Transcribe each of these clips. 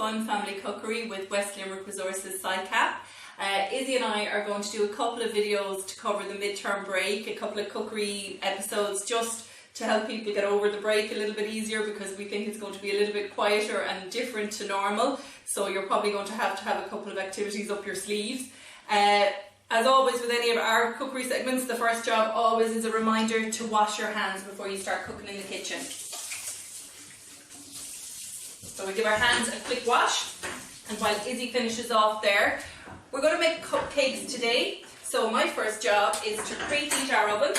Fun Family Cookery with West Limerick Resources SICAP. Izzy and I are going to do a couple of videos to cover the midterm break, a couple of cookery episodes just to help people get over the break a little bit easier, because we think it's going to be a little bit quieter and different to normal, so you're probably going to have a couple of activities up your sleeves. As always with any of our cookery segments, the first job always is a reminder to wash your hands before you start cooking in the kitchen. So we give our hands a quick wash, and while Izzy finishes off there, we're going to make cupcakes today. So my first job is to preheat our oven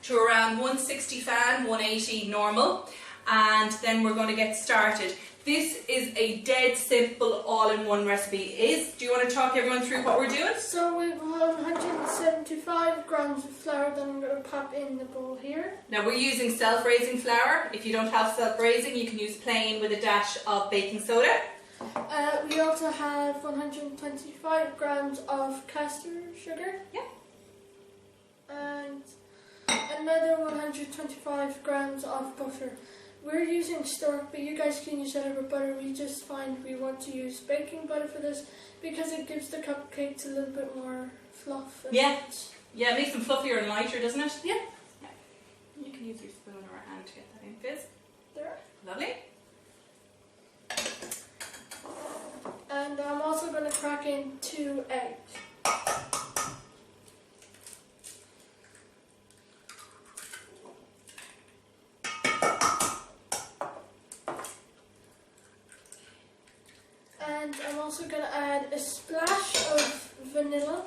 to around 160 fan, 180 normal, and then we're going to get started. This is a dead simple all-in-one recipe. Do you want to talk everyone through what we're doing? So we've 175 grams of flour that I'm going to pop in the bowl here. Now we're using self-raising flour. If you don't have self-raising, you can use plain with a dash of baking soda. We also have 125 grams of caster sugar. Yeah. And another 125 grams of butter. We're using stork, but you guys can use other butter. We just find we want to use baking butter for this because it gives the cupcakes a little bit more fluff. Yeah, it makes them fluffier and lighter, doesn't it? Yeah. You can use your spoon or a hand to get that in, Fizz. There. Lovely. And I'm also going to crack in 2 eggs. And I'm also going to add a splash of vanilla.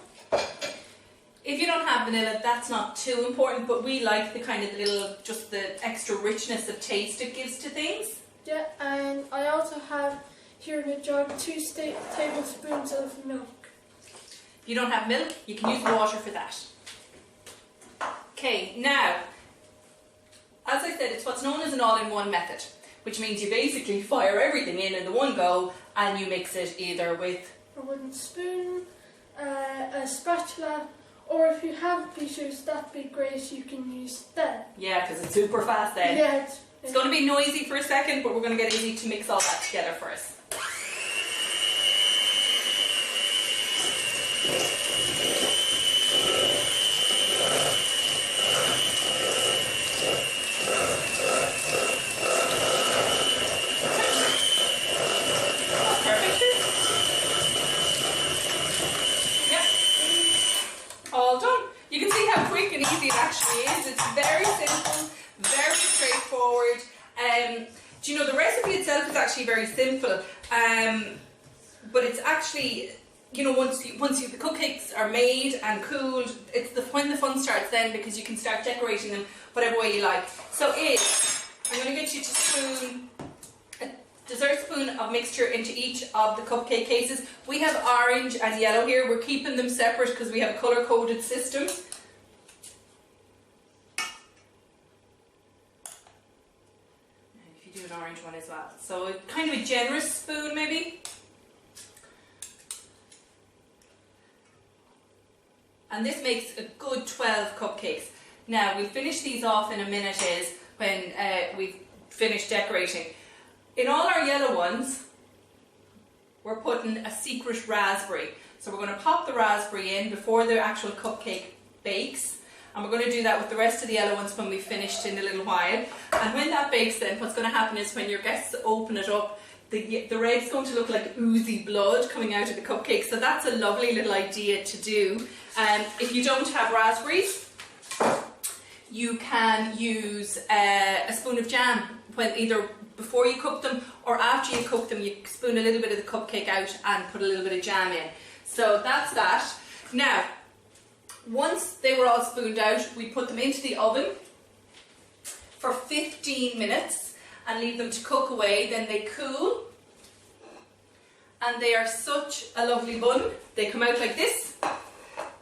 If you don't have vanilla, that's not too important, but we like the kind of little, just the extra richness of taste it gives to things. Yeah, and I also have here in a jug 2 tablespoons of milk. If you don't have milk, you can use water for that. Okay, now, as I said, it's what's known as an all-in-one method, which means you basically fire everything in the one go, and you mix it either with a wooden spoon, a spatula, or if you have beaters, that'd be great, you can use that. Yeah, because it's super fast then. Yeah, it's going to be noisy for a second, but we're going to get Izzy to mix all that together for us. All done. You can see how quick and easy it actually is. It's very simple, very straightforward. Do you know, the recipe itself is actually very simple, but it's actually, you know, once the cupcakes are made and cooled, it's when the fun starts then, because you can start decorating them whatever way you like. So I'm going to get you to spoon a dessert spoon of mixture into each of the cupcake cases. We have orange and yellow here. We're keeping them separate because we have a colour-coded system. And if you do an orange one as well. So kind of a generous spoon maybe. And this makes a good 12 cupcakes. Now we'll finish these off in a minute when we've finished decorating. In all our yellow ones, we're putting a secret raspberry. So we're going to pop the raspberry in before the actual cupcake bakes. And we're going to do that with the rest of the yellow ones when we've finished in a little while. And when that bakes then, what's going to happen is when your guests open it up, the red's going to look like oozy blood coming out of the cupcake. So that's a lovely little idea to do. If you don't have raspberries, you can use a spoon of jam when either before you cook them or after you cook them. You spoon a little bit of the cupcake out and put a little bit of jam in. So that's that. Now, once they were all spooned out, we put them into the oven for 15 minutes and leave them to cook away. Then they cool, and they are such a lovely bun. They come out like this,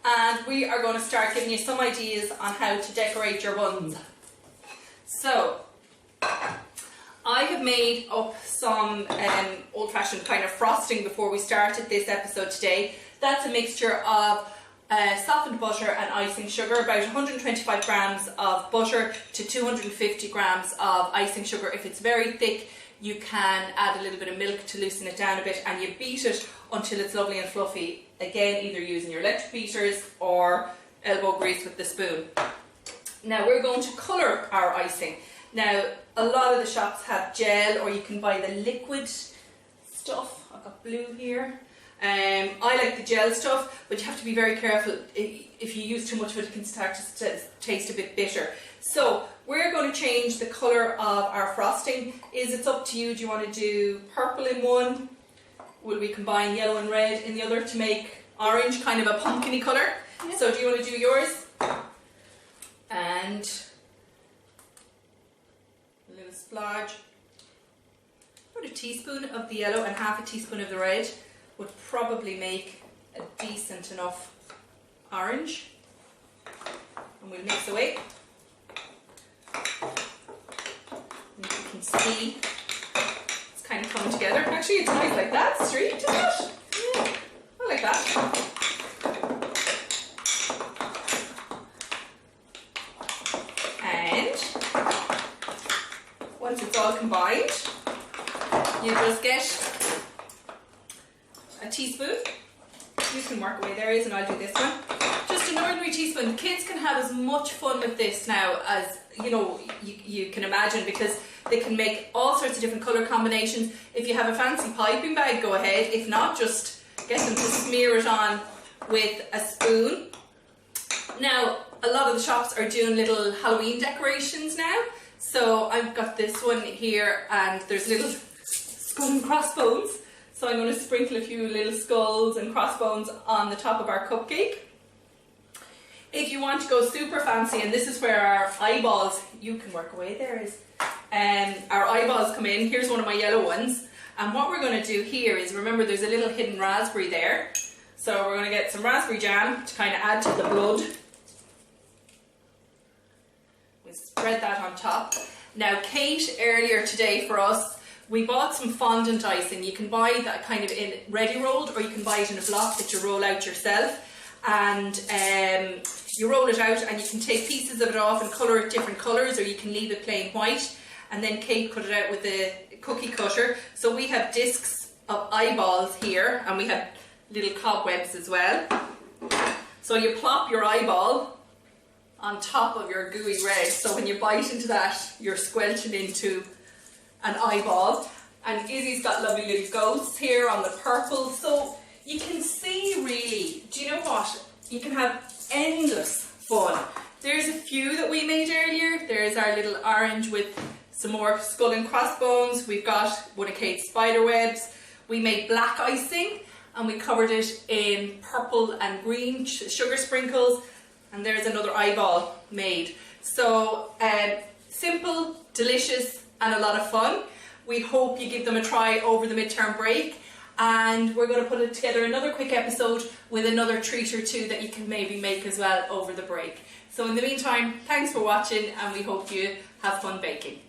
and we are going to start giving you some ideas on how to decorate your buns. So I have made up some old-fashioned kind of frosting before we started this episode today. That's a mixture of softened butter and icing sugar, about 125 grams of butter to 250 grams of icing sugar. If it's very thick, you can add a little bit of milk to loosen it down a bit, and you beat it until it's lovely and fluffy. Again, either using your electric beaters or elbow grease with the spoon. Now we're going to colour our icing. Now a lot of the shops have gel, or you can buy the liquid stuff. I've got blue here. I like the gel stuff, but you have to be very careful. If you use too much of it, it can start to taste a bit bitter. So we're going to change the colour of our frosting. It's up to you. Do you want to do purple in one? Will we combine yellow and red in the other to make orange, kind of a pumpkin-y colour? Yeah. So do you want to do yours? And a little splodge. About a teaspoon of the yellow and half a teaspoon of the red would probably make a decent enough orange. And we'll mix away. And you can see it's kind of coming together. Actually, it's nice like that, straight, isn't it? Yeah, I like that. Once it's all combined, you just get a teaspoon. You can work away there, and I'll do this one. Just an ordinary teaspoon. The kids can have as much fun with this now as you can imagine, because they can make all sorts of different colour combinations. If you have a fancy piping bag, go ahead. If not, just get them to smear it on with a spoon. Now, a lot of the shops are doing little Halloween decorations now. So I've got this one here, and there's little skull and crossbones. So I'm going to sprinkle a few little skulls and crossbones on the top of our cupcake. If you want to go super fancy, and this is where our eyeballs, you can work away there, is our eyeballs come in. Here's one of my yellow ones. And what we're going to do here is, remember there's a little hidden raspberry there. So we're going to get some raspberry jam to kind of add to the blood. Spread that on top. Now Kate, earlier today for us, we bought some fondant icing. You can buy that kind of in ready rolled, or you can buy it in a block that you roll out yourself. And you roll it out, and you can take pieces of it off and colour it different colours, or you can leave it plain white. And then Kate cut it out with the cookie cutter. So we have discs of eyeballs here, and we have little cobwebs as well. So you plop your eyeball on top of your gooey red, so when you bite into that, you're squelching into an eyeball. And Izzy's got lovely little ghosts here on the purple, so you can see really, do you know what, you can have endless fun. There's a few that we made earlier. There's our little orange with some more skull and crossbones. We've got one of Kate's spider webs. We made black icing, and we covered it in purple and green sugar sprinkles. And there's another eyeball made. So simple, delicious, and a lot of fun. We hope you give them a try over the midterm break. And we're going to put together another quick episode with another treat or two that you can maybe make as well over the break. So in the meantime, thanks for watching, and we hope you have fun baking.